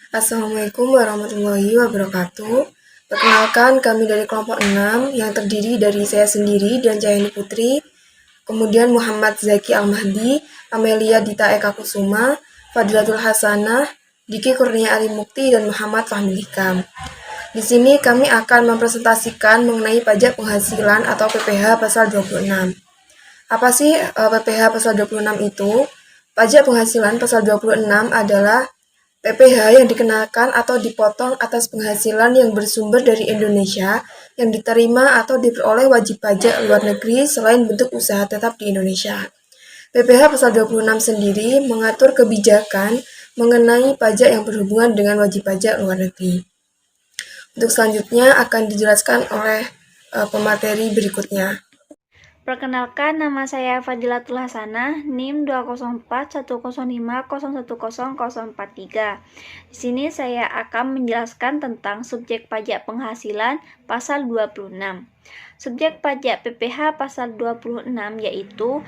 Assalamualaikum warahmatullahi wabarakatuh. Perkenalkan, kami dari kelompok 6 yang terdiri dari saya sendiri dan Cahayani Putri, kemudian Muhammad Zaki Al-Mahdi, Amelia Dita Eka Kusuma, Fadilatul Hasanah, Diki Kurnia Ali Mukti, dan Muhammad Fahmi Hikam. Di sini kami akan mempresentasikan mengenai pajak penghasilan atau PPh pasal 26. Apa sih PPh pasal 26 itu? Pajak penghasilan pasal 26 adalah PPh yang dikenakan atau dipotong atas penghasilan yang bersumber dari Indonesia yang diterima atau diperoleh wajib pajak luar negeri selain bentuk usaha tetap di Indonesia. PPh pasal 26 sendiri mengatur kebijakan mengenai pajak yang berhubungan dengan wajib pajak luar negeri. Untuk selanjutnya akan dijelaskan oleh pemateri berikutnya. Perkenalkan, nama saya Fadilatul Hasanah, NIM 2041050101043. Di sini saya akan menjelaskan tentang subjek pajak penghasilan pasal 26. Subjek pajak PPh pasal 26 yaitu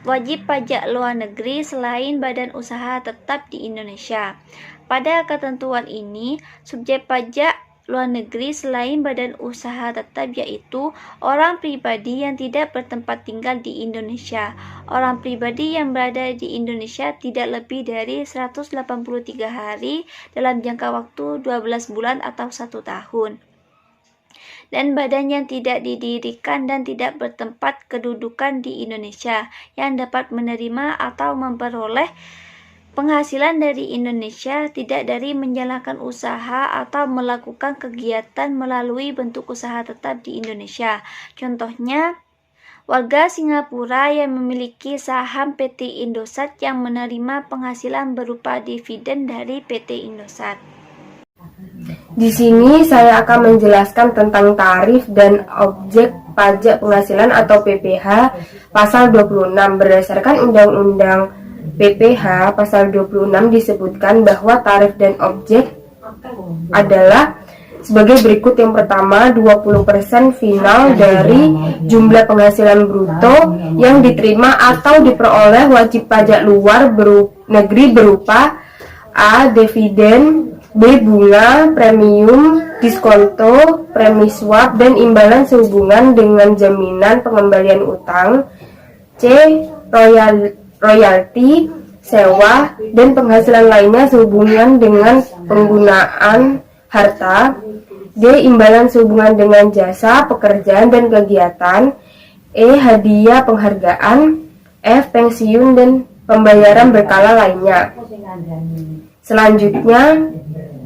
wajib pajak luar negeri selain badan usaha tetap di Indonesia. Pada ketentuan ini, subjek pajak luar negeri selain badan usaha tetap yaitu orang pribadi yang tidak bertempat tinggal di Indonesia. Orang pribadi yang berada di Indonesia tidak lebih dari 183 hari dalam jangka waktu 12 bulan atau 1 tahun. Dan badan yang tidak didirikan dan tidak bertempat kedudukan di Indonesia yang dapat menerima atau memperoleh penghasilan dari Indonesia tidak dari menjalankan usaha atau melakukan kegiatan melalui bentuk usaha tetap di Indonesia. Contohnya, warga Singapura yang memiliki saham PT Indosat yang menerima penghasilan berupa dividen dari PT Indosat. Di sini saya akan menjelaskan tentang tarif dan objek pajak penghasilan atau PPh pasal 26. Berdasarkan Undang-Undang PPh pasal 26 disebutkan bahwa tarif dan objek adalah sebagai berikut. Yang pertama, 20% final dari jumlah penghasilan bruto yang diterima atau diperoleh wajib pajak luar negeri berupa A. Dividen, B. Bunga, premium, diskonto, premi swap, dan imbalan sehubungan dengan jaminan pengembalian utang. C. Royalti, sewa, dan penghasilan lainnya sehubungan dengan penggunaan harta. D. Imbalan sehubungan dengan jasa, pekerjaan, dan kegiatan. E. Hadiah penghargaan. F. Pensiun dan pembayaran berkala lainnya. Selanjutnya,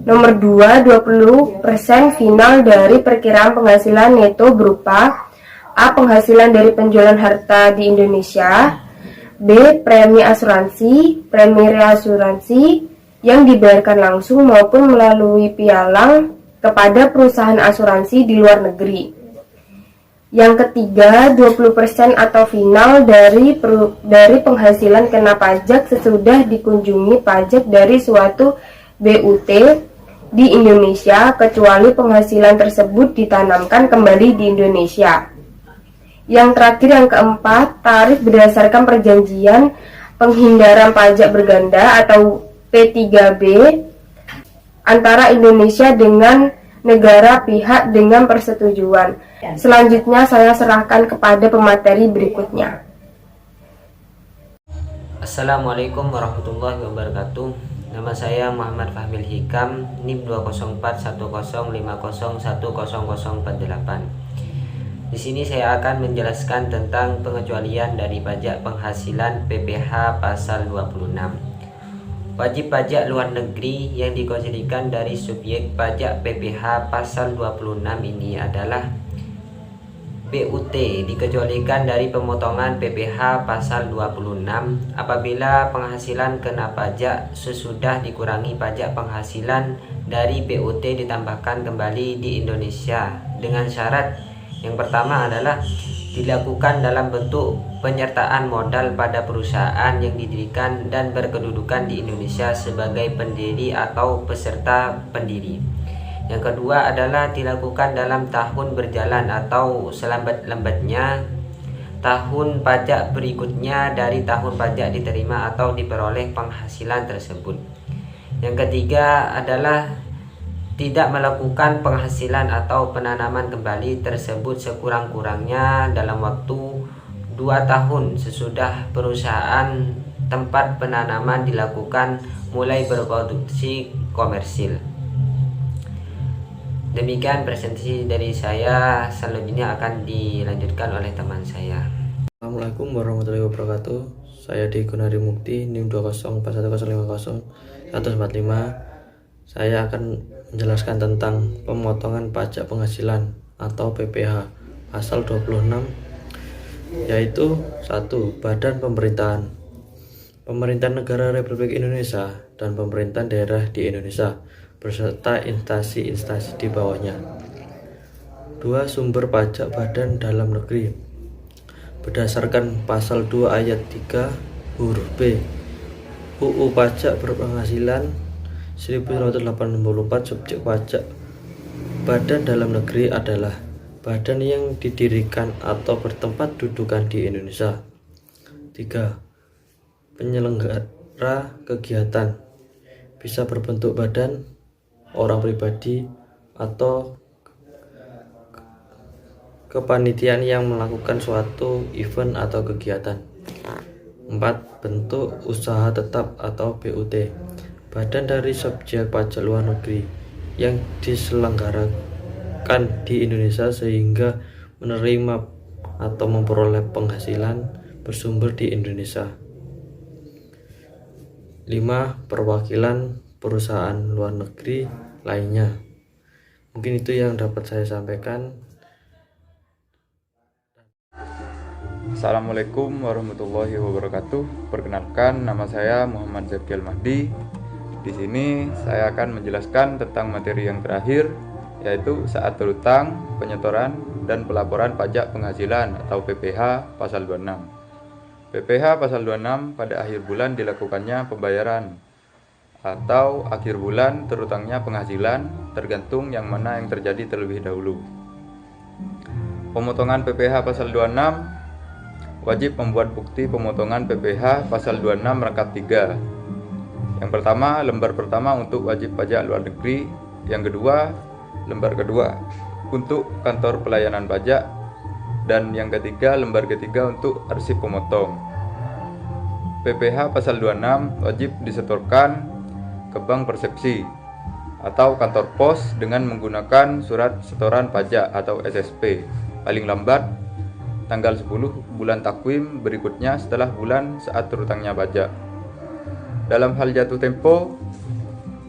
nomor 2, 20% final dari perkiraan penghasilan neto berupa A. Penghasilan dari penjualan harta di Indonesia. B. Premi asuransi, premi reasuransi yang dibayarkan langsung maupun melalui pialang kepada perusahaan asuransi di luar negeri. Yang ketiga, 20% atau final dari penghasilan kena pajak sesudah dikunjungi pajak dari suatu BUT di Indonesia, kecuali penghasilan tersebut ditanamkan kembali di Indonesia. Yang terakhir, yang keempat, tarif berdasarkan perjanjian penghindaran pajak berganda atau P3B antara Indonesia dengan negara pihak dengan persetujuan. Selanjutnya saya serahkan kepada pemateri berikutnya. Assalamualaikum warahmatullahi wabarakatuh. Nama saya Muhammad Fahmi Hikam, NIM 2041050101048. Di sini saya akan menjelaskan tentang pengecualian dari pajak penghasilan PPh pasal 26. Wajib pajak luar negeri yang dikecualikan dari subjek pajak PPh pasal 26 ini adalah BUT, dikecualikan dari pemotongan PPh pasal 26 apabila penghasilan kena pajak sesudah dikurangi pajak penghasilan dari BUT ditambahkan kembali di Indonesia dengan syarat. Yang pertama adalah dilakukan dalam bentuk penyertaan modal pada perusahaan yang didirikan dan berkedudukan di Indonesia sebagai pendiri atau peserta pendiri. Yang kedua adalah dilakukan dalam tahun berjalan atau selambat-lambatnya tahun pajak berikutnya dari tahun pajak diterima atau diperoleh penghasilan tersebut. Yang ketiga adalah tidak melakukan penghasilan atau penanaman kembali tersebut sekurang-kurangnya dalam waktu 2 tahun sesudah perusahaan tempat penanaman dilakukan mulai berproduksi komersil. Demikian presentasi dari saya, selanjutnya akan dilanjutkan oleh teman saya. Assalamualaikum warahmatullahi wabarakatuh. Saya Di Gunari Mukti, NIM 2041050 Saya akan menjelaskan tentang pemotongan pajak penghasilan atau PPh pasal 26, yaitu 1. Badan pemerintahan. Pemerintahan negara Republik Indonesia dan pemerintahan daerah di Indonesia beserta instansi-instansi di bawahnya. 2. Sumber pajak badan dalam negeri. Berdasarkan pasal 2 ayat 3 huruf B UU Pajak Berpenghasilan 1984, subjek pajak badan dalam negeri adalah badan yang didirikan atau bertempat dudukan di Indonesia. 3. Penyelenggara kegiatan bisa berbentuk badan, orang pribadi, atau kepanitiaan yang melakukan suatu event atau kegiatan. 4. Bentuk usaha tetap atau BUT, badan dari subjek pajak luar negeri yang diselenggarakan di Indonesia sehingga menerima atau memperoleh penghasilan bersumber di Indonesia. 5. Perwakilan perusahaan luar negeri lainnya. Mungkin itu yang dapat saya sampaikan. Assalamualaikum warahmatullahi wabarakatuh. Perkenalkan, nama saya Muhammad Zaki Al-Mahdi. Di sini saya akan menjelaskan tentang materi yang terakhir, yaitu saat berutang, penyetoran, dan pelaporan pajak penghasilan atau PPh pasal 26. PPh pasal 26 pada akhir bulan dilakukannya pembayaran atau akhir bulan terutangnya penghasilan, tergantung yang mana yang terjadi terlebih dahulu. Pemotongan PPh pasal 26 wajib membuat bukti pemotongan PPh pasal 26 rangkap 3. Yang pertama, lembar pertama untuk wajib pajak luar negeri. Yang kedua, lembar kedua untuk kantor pelayanan pajak. Dan yang ketiga, lembar ketiga untuk arsip pemotong. PPh pasal 26 wajib disetorkan ke bank persepsi atau kantor pos dengan menggunakan surat setoran pajak atau SSP paling lambat tanggal 10 bulan takwim berikutnya setelah bulan saat terutangnya pajak. Dalam hal jatuh tempo,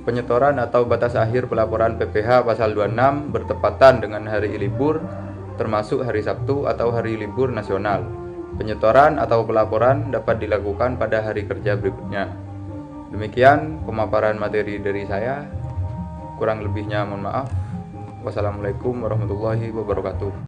penyetoran atau batas akhir pelaporan PPh pasal 26 bertepatan dengan hari libur, termasuk hari Sabtu atau hari libur nasional. Penyetoran atau pelaporan dapat dilakukan pada hari kerja berikutnya. Demikian pemaparan materi dari saya. Kurang lebihnya mohon maaf. Wassalamualaikum warahmatullahi wabarakatuh.